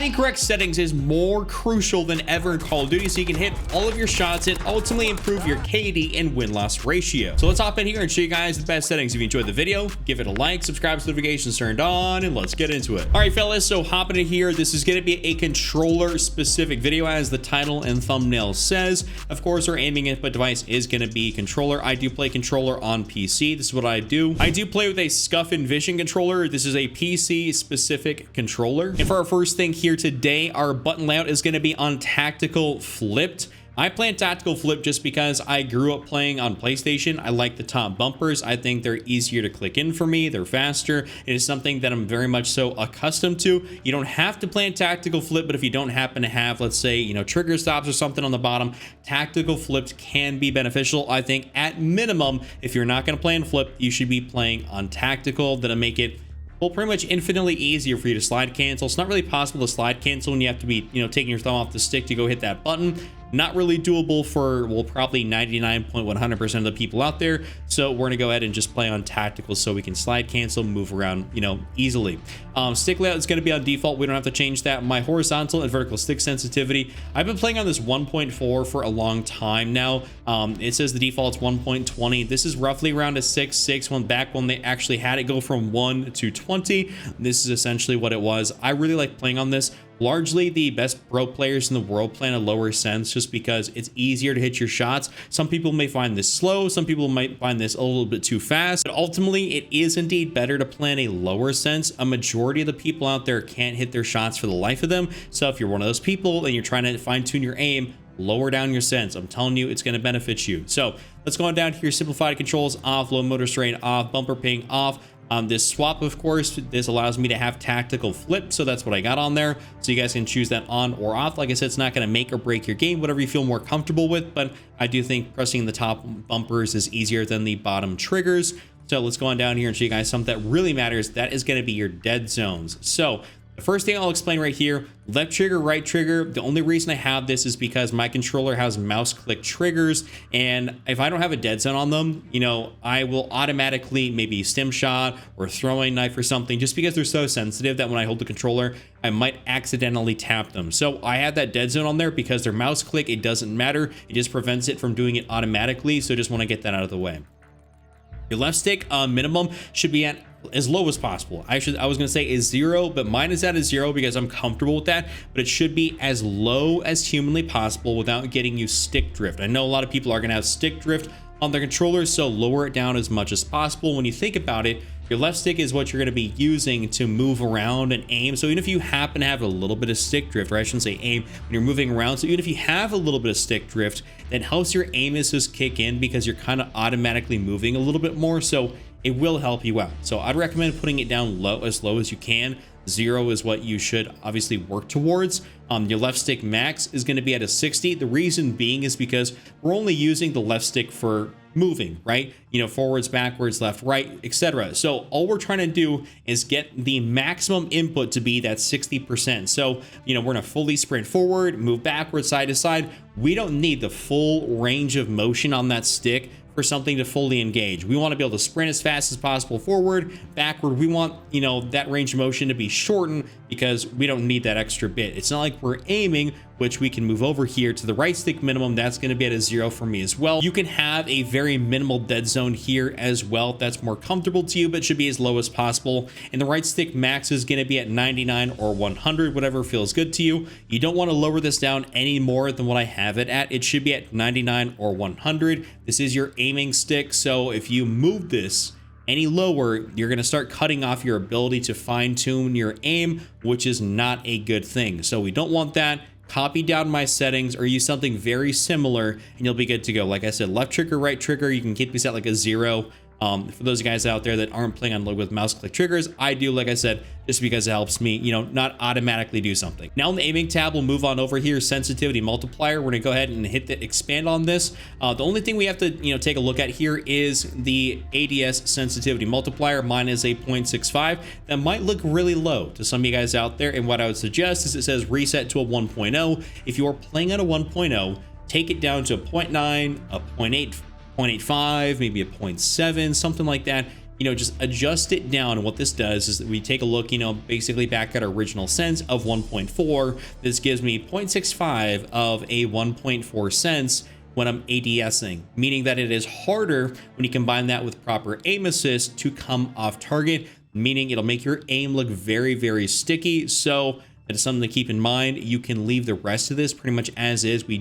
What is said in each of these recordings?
Having correct settings is more crucial than ever in Call of Duty, so you can hit all of your shots and ultimately improve your KD and win-loss ratio. So let's hop in here and show you guys the best settings. If you enjoyed the video, give it a like, subscribe, notifications turned on, and let's get into it. All right, fellas, so hopping in here, this is going to be a controller-specific video, as the title and thumbnail says. Of course, our aiming input device is going to be controller. I do play controller on PC. This is what I do. I do play with a Scuff and Vision controller. This is a PC-specific controller. And for our first thing here today, our button layout is going to be on tactical flipped. I play on tactical flip just because I grew up playing on PlayStation. I like the top bumpers. I think they're easier to click in for me. They're faster. It is something that I'm very much so accustomed to. You don't have to play in tactical flip, but if you don't happen to have, let's say, you know, trigger stops or something on the bottom, tactical flips can be beneficial. I think at minimum, if you're not going to play in flip, you should be playing on tactical. That'll make it, well, pretty much infinitely easier for you to slide cancel. It's not really possible to slide cancel when you have to be, you know, taking your thumb off the stick to go hit that button. Not really doable for, well, probably 99.100% of the people out there. So we're gonna go ahead and just play on tactical so we can slide cancel, move around, you know, easily. Stick layout is gonna be on default. We don't have to change that. My horizontal and vertical stick sensitivity, I've been playing on this 1.4 for a long time now. It says the default's 1.20. This is roughly around a 6.6 one back when they actually had it go from 1 to 20. This is essentially what it was. I really like playing on this. Largely the best pro players in the world play in a lower sense just because it's easier to hit your shots. Some people may find this slow, some people might find this a little bit too fast, but ultimately it is indeed better to play in a lower sense. A majority of the people out there can't hit their shots for the life of them. So if you're one of those people and you're trying to fine tune your aim, lower down your sense. I'm telling you, it's going to benefit you. So let's go on down here. Simplified controls off, low motor strain off, bumper ping off. This swap, of course, this allows me to have tactical flip, so that's what I got on there. So you guys can choose that on or off. Like I said, it's not going to make or break your game, whatever you feel more comfortable with, but I do think pressing the top bumpers is easier than the bottom triggers. So let's go on down here and show you guys something that really matters. That is going to be your dead zones. So the first thing I'll explain right here, left trigger, right trigger. The only reason I have this is because my controller has mouse click triggers, and if I don't have a dead zone on them, you know, I will automatically maybe stim shot or throwing knife or something, just because they're so sensitive that when I hold the controller, I might accidentally tap them. So I have that dead zone on there because they're mouse click. It doesn't matter. It just prevents it from doing it automatically. So just want to get that out of the way. Your left stick minimum should be at as low as possible. I was gonna say is 0, but mine is at a 0 because I'm comfortable with that, but it should be as low as humanly possible without getting you stick drift. I know a lot of people are gonna have stick drift on their controllers, so lower it down as much as possible. When you think about it, your left stick is what you're going to be using to move around and aim. So even if you happen to have a little bit of stick drift, or I shouldn't say aim, when you're moving around, so even if you have a little bit of stick drift, that helps your aim assist kick in because you're kind of automatically moving a little bit more. So it will help you out. So I'd recommend putting it down low as you can. 0 is what you should obviously work towards. Your left stick max is going to be at a 60. The reason being is because we're only using the left stick for moving, right? You know, forwards, backwards, left, right, etc. So all we're trying to do is get the maximum input to be that 60%. So, you know, we're going to fully sprint forward, move backwards, side to side. We don't need the full range of motion on that stick for something to fully engage. We want to be able to sprint as fast as possible forward, backward. We want, you know, that range of motion to be shortened because we don't need that extra bit. It's not like we're aiming, which we can move over here to the right stick minimum. That's going to be at a 0 for me as well. You can have a very minimal dead zone here as well. That's more comfortable to you, but should be as low as possible. And the right stick max is going to be at 99 or 100, whatever feels good to you. You don't want to lower this down any more than what I have it at. It should be at 99 or 100. This is your aiming stick. So if you move this any lower, you're going to start cutting off your ability to fine tune your aim, which is not a good thing. So we don't want that. Copy down my settings or use something very similar and you'll be good to go. Like I said, left trigger, right trigger, you can keep these at like a 0. For those guys out there that aren't playing on with mouse click triggers, I do, like I said, just because it helps me, you know, not automatically do something. Now in the aiming tab, we'll move on over here, sensitivity multiplier. We're gonna go ahead and hit the expand on this. The only thing we have to, you know, take a look at here is the ADS sensitivity multiplier. Mine is a 0.65. That might look really low to some of you guys out there. And what I would suggest is it says reset to a 1.0. If you are playing at a 1.0, take it down to a 0.9, a 0.8, 0.85, maybe a 0.7, something like that. just adjust it down. And what this does is that we take a look, basically back at our original sense of 1.4. This gives me 0.65 of a 1.4 sense when I'm ADSing, meaning that it is harder when you combine that with proper aim assist to come off target, meaning it'll make your aim look very, very sticky. So that is something to keep in mind. You can leave the rest of this pretty much as is. We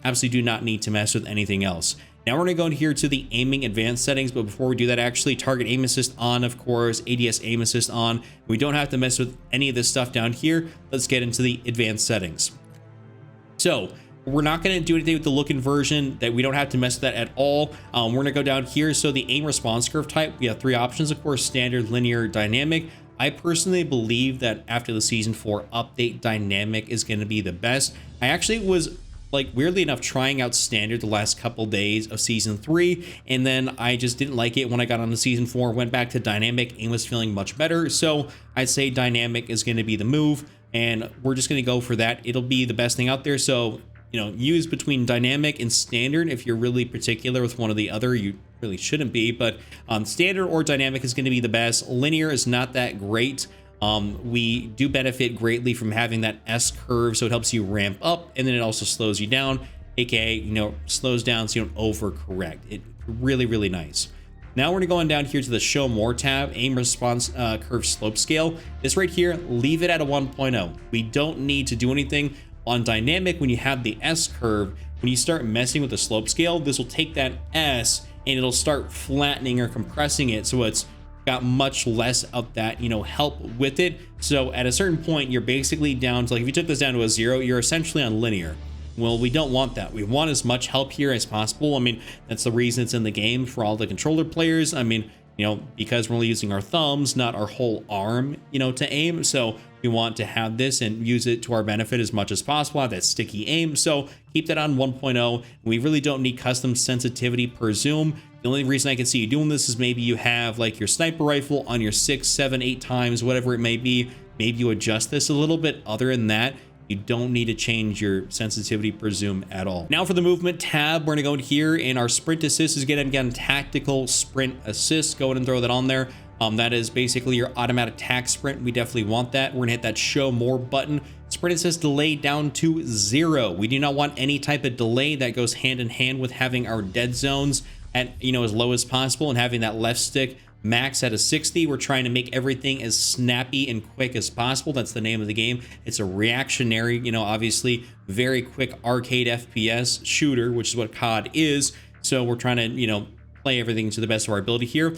absolutely do not need to mess with anything else. Now we're going to go in here to the aiming advanced settings, but before we do that, actually target aim assist on, of course, ADS aim assist on. We don't have to mess with any of this stuff down here. Let's get into the advanced settings. So we're not going to do anything with the look inversion, that we don't have to mess with that at all. We're going to go down here. So the aim response curve type, we have 3 options, of course, standard, linear, dynamic. I personally believe that after the season 4 update, dynamic is going to be the best. I actually was, like, weirdly enough, trying out standard the last couple days of season 3, and then I just didn't like it when I got on to season 4, went back to dynamic and was feeling much better. So I'd say dynamic is going to be the move, and we're just going to go for that. It'll be the best thing out there. So use between dynamic and standard. If you're really particular with one or the other, you really shouldn't be, but standard or dynamic is going to be the best. Linear is not that great. We do benefit greatly from having that S curve, so it helps you ramp up, and then it also slows you down, aka slows down so you don't overcorrect. It really, really nice. Now we're going down here to the show more tab, aim response curve slope scale. This right here, leave it at a 1.0. We don't need to do anything. On dynamic, when you have the S curve, when you start messing with the slope scale, this will take that S and it'll start flattening or compressing it, so it's got much less of that help with it. So at a certain point, you're basically down to, like, if you took this down to a 0, you're essentially on linear. Well, we don't want that. We want as much help here as possible. I mean, that's the reason it's in the game for all the controller players. I mean, because we're only using our thumbs, not our whole arm, to aim. So we want to have this and use it to our benefit as much as possible, have that sticky aim. So keep that on 1.0. We really don't need custom sensitivity per zoom. The only reason I can see you doing this is maybe you have like your sniper rifle on your 6, 7, 8 times, whatever it may be. Maybe you adjust this a little bit. Other than that, you don't need to change your sensitivity per zoom at all. Now for the movement tab, we're gonna go in here, and our sprint assist is again tactical sprint assist. Go ahead and throw that on there. That is basically your automatic tac sprint. We definitely want that. We're gonna hit that show more button. Sprint assist delay down to 0. We do not want any type of delay. That goes hand in hand with having our dead zones at as low as possible, and having that left stick max at a 60. We're trying to make everything as snappy and quick as possible. That's the name of the game. It's a reactionary, obviously very quick arcade FPS shooter, which is what COD is. So we're trying to, play everything to the best of our ability here.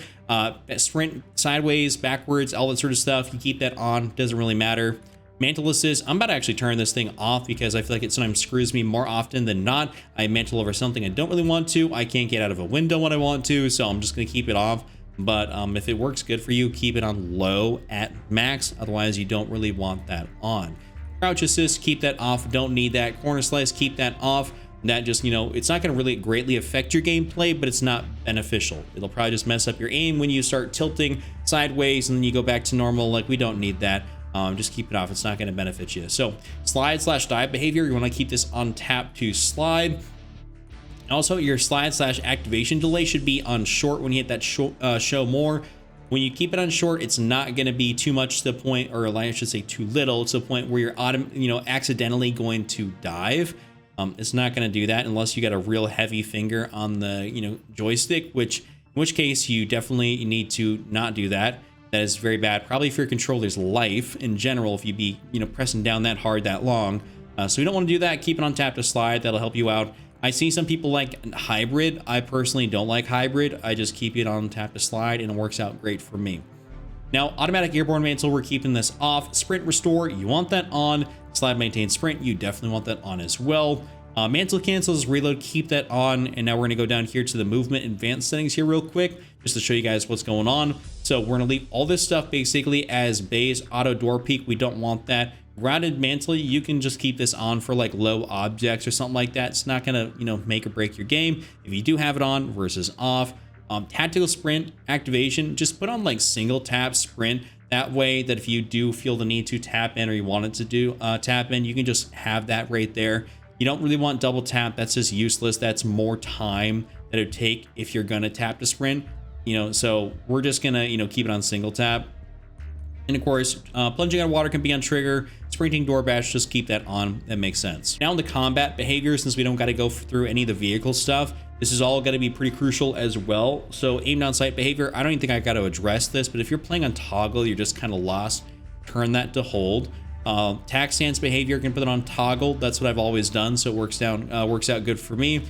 Sprint sideways, backwards, all that sort of stuff. You keep that on, doesn't really matter. Mantle assist, I'm about to actually turn this thing off because I feel like it sometimes screws me more often than not. I mantle over something I don't really want to. I can't get out of a window when I want to, so I'm just gonna keep it off. But if it works good for you, keep it on low at max. Otherwise, you don't really want that on. Crouch assist, keep that off. Don't need that. Corner slice, keep that off. That just, it's not going to really greatly affect your gameplay, but it's not beneficial. It'll probably just mess up your aim when you start tilting sideways and then you go back to normal. Like, we don't need that. Just keep it off. It's not going to benefit you. So slide/dive behavior, you want to keep this on tap to slide. Also, your slide/activation delay should be on short when you hit that show more. When you keep it on short, it's not going to be too much to the point, or I should say too little, to the point where you're accidentally going to dive. It's not going to do that unless you got a real heavy finger on the joystick, in which case you definitely need to not do that. That is very bad, probably for your controller's life in general, if you be pressing down that hard that long. So we don't want to do that. Keep it on tap to slide. That'll help you out. I see some people like hybrid. I personally don't like hybrid. I just keep it on tap to slide, and it works out great for me. Now, automatic airborne mantle, we're keeping this off. Sprint restore, you want that on. Slide maintain sprint, you definitely want that on as well. Mantle cancels, reload, keep that on. And now we're going to go down here to the movement advanced settings here real quick, just to show you guys what's going on. So we're going to leave all this stuff basically as base. Auto door peek, we don't want that. Grounded mantle, you can just keep this on for like low objects or something like that. It's not going to make or break your game if you do have it on versus off. Tactical sprint activation, just put on like single tap sprint. That way that if you do feel the need to tap in, or you want it to do tap in, you can just have that right there. You don't really want double tap. That's just useless. That's more time that it would take if you're going to tap to sprint. So we're just gonna, keep it on single tap. And of course, plunging on water can be on trigger. Sprinting door bash, just keep that on. That makes sense. Now in the combat behavior, since we don't got to go through any of the vehicle stuff, this is all going to be pretty crucial as well. So aim down sight behavior, I don't even think I got to address this, but if you're playing on toggle, you're just kind of lost. Turn that to hold. Tack stance behavior, can put it on toggle. That's what I've always done, so it works out good for me.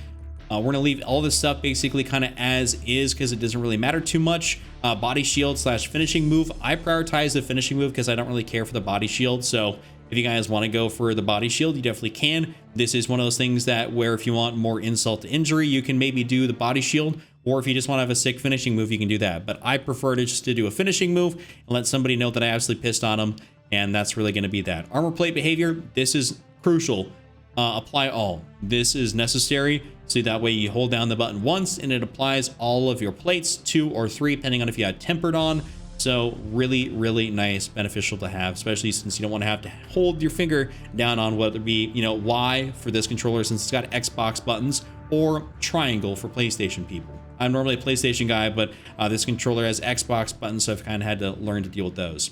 We're gonna leave all this stuff basically kind of as is because it doesn't really matter too much. Body shield / finishing move. I prioritize the finishing move because I don't really care for the body shield. So if you guys want to go for the body shield, you definitely can. This is one of those things that where if you want more insult to injury, you can maybe do the body shield, or if you just want to have a sick finishing move, you can do that. But I prefer to just to do a finishing move and let somebody know that I absolutely pissed on them, and that's really going to be that. Armor plate behavior, this is crucial. Apply all. This is necessary. So that way you hold down the button once and it applies all of your plates, 2 or 3, depending on if you had tempered on. So really, really nice, beneficial to have, especially since you don't want to have to hold your finger down on whether it be, Y for this controller since it's got Xbox buttons, or triangle for PlayStation people. I'm normally a PlayStation guy, but this controller has Xbox buttons, so I've kind of had to learn to deal with those.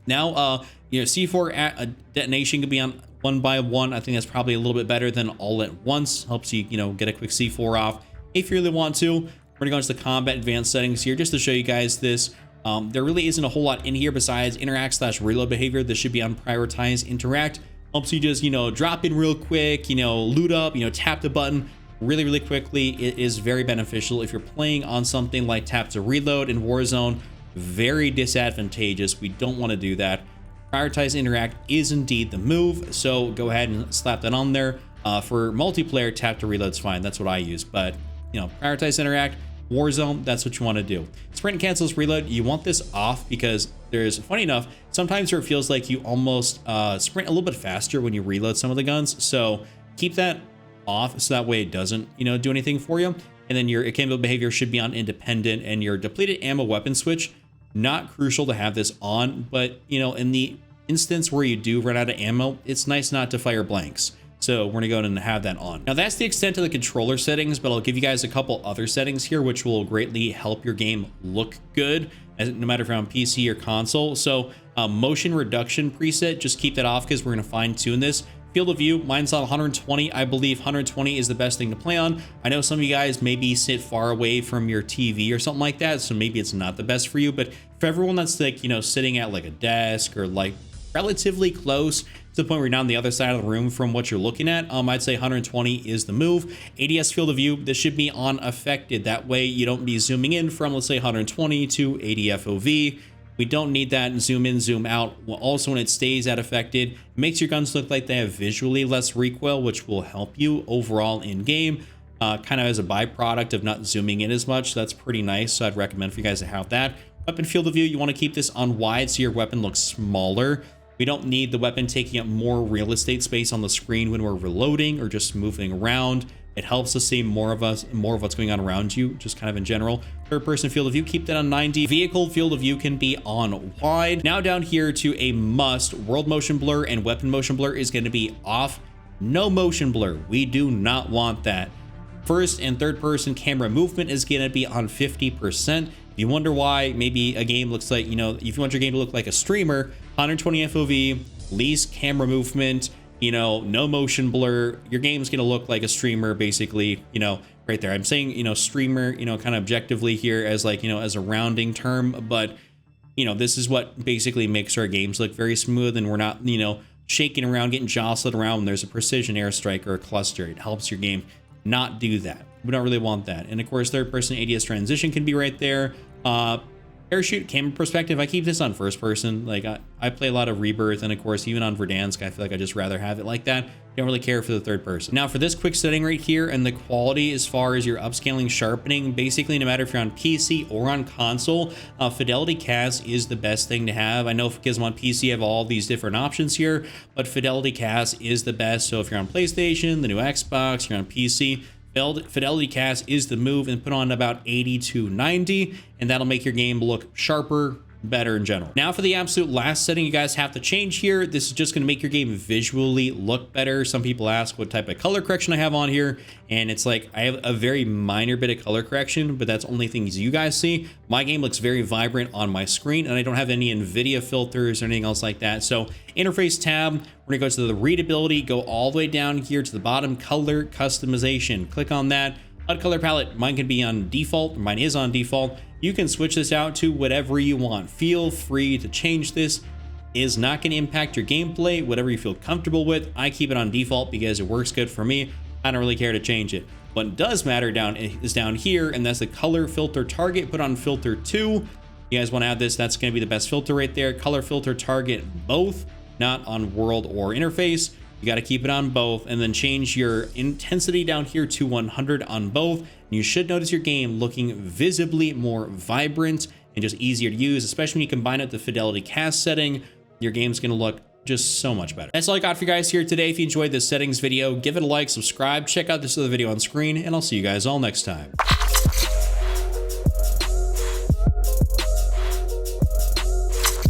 Now, C4 detonation could be on 1 by 1. I think that's probably a little bit better than all at once. Helps you, get a quick C4 off if you really want to. We're gonna go into the combat advanced settings here just to show you guys this. There really isn't a whole lot in here besides interact / reload behavior. This should be on prioritize interact. Helps you just, drop in real quick, loot up, tap the button really, really quickly. It is very beneficial if you're playing on something like tap to reload in Warzone. Very disadvantageous. We don't want to do that. Prioritize interact is indeed the move, so go ahead and slap that on there. For multiplayer, tap to reload's fine. That's what I use, but prioritize interact, Warzone, that's what you want to do. Sprint cancels reload. You want this off because there's, funny enough, sometimes where it feels like you almost sprint a little bit faster when you reload some of the guns. So keep that off so that way it doesn't do anything for you. And then your akimbo behavior should be on independent, and your depleted ammo weapon switch, not crucial to have this on, but in the instance where you do run out of ammo, it's nice not to fire blanks. So we're gonna go ahead and have that on. Now that's the extent of the controller settings, but I'll give you guys a couple other settings here which will greatly help your game look good, no matter if you're on PC or console. So motion reduction preset, just keep that off because we're gonna fine tune this. Field of view, mine's on 120. I believe 120 is the best thing to play on. I know some of you guys maybe sit far away from your TV or something like that, so maybe it's not the best for you, but for everyone that's like, sitting at like a desk or like relatively close to the point where you're not on the other side of the room from what you're looking at, I'd say 120 is the move. ADS field of view, this should be on affected. That way you don't be zooming in from, let's say, 120 to 80 FOV. We don't need that. Zoom in, zoom out. Also, when it stays at affected, it makes your guns look like they have visually less recoil, which will help you overall in game, kind of as a byproduct of not zooming in as much. So that's pretty nice. So I'd recommend for you guys to have that. Weapon field of view, you want to keep this on wide so your weapon looks smaller. We don't need the weapon taking up more real estate space on the screen when we're reloading or just moving around. It helps us see more of what's going on around you, just kind of in general. Third person field of view, keep that on 90. Vehicle field of view can be on wide. Now down here to a must, world motion blur and weapon motion blur is going to be off. No motion blur. We do not want that. First and third person camera movement is going to be on 50%. If you wonder why maybe a game looks like, if you want your game to look like a streamer, 120 FOV, least camera movement, no motion blur, your game's gonna look like a streamer basically, right there. I'm saying, streamer, kind of objectively here as like, as a rounding term, but this is what basically makes our games look very smooth, and we're not, shaking around, getting jostled around when there's a precision airstrike or a cluster. It helps your game not do that. We don't really want that. And of course, third person ADS transition can be right there. Parachute camera perspective, I keep this on first person. Like I play a lot of Rebirth, and of course even on Verdansk I feel like I just rather have it like that. Don't really care for the third person. Now for this quick setting right here and the quality as far as your upscaling sharpening, basically no matter if you're on PC or on console, Fidelity CAS is the best thing to have. I know because I'm on PC I have all these different options here, but Fidelity CAS is the best. So if you're on PlayStation, the new Xbox, you're on PC, Fidelity CAS is the move, and put on about 80 to 90, and that'll make your game look sharper, better in general. Now for the absolute last setting you guys have to change here. This is just going to make your game visually look better. Some people ask what type of color correction I have on here, and it's like I have a very minor bit of color correction, but that's only things you guys see. My game looks very vibrant on my screen, and I don't have any NVIDIA filters or anything else like that. So interface tab, we're going to go to the readability, go all the way down here to the bottom, color customization. Click on that. HUD color palette, mine can be on default, mine is on default. You can switch this out to whatever you want. Feel free to change this. It is not going to impact your gameplay, whatever you feel comfortable with. I keep it on default because it works good for me. I don't really care to change it. What does matter is down here, and that's the color filter target. Put on filter 2. You guys want to add this, that's going to be the best filter right there. Color filter target both, not on world or interface. You got to keep it on both, and then change your intensity down here to 100 on both. And you should notice your game looking visibly more vibrant and just easier to use, especially when you combine it with the fidelity cast setting. Your game's going to look just so much better. That's all I got for you guys here today. If you enjoyed this settings video, give it a like, subscribe, check out this other video on screen, and I'll see you guys all next time.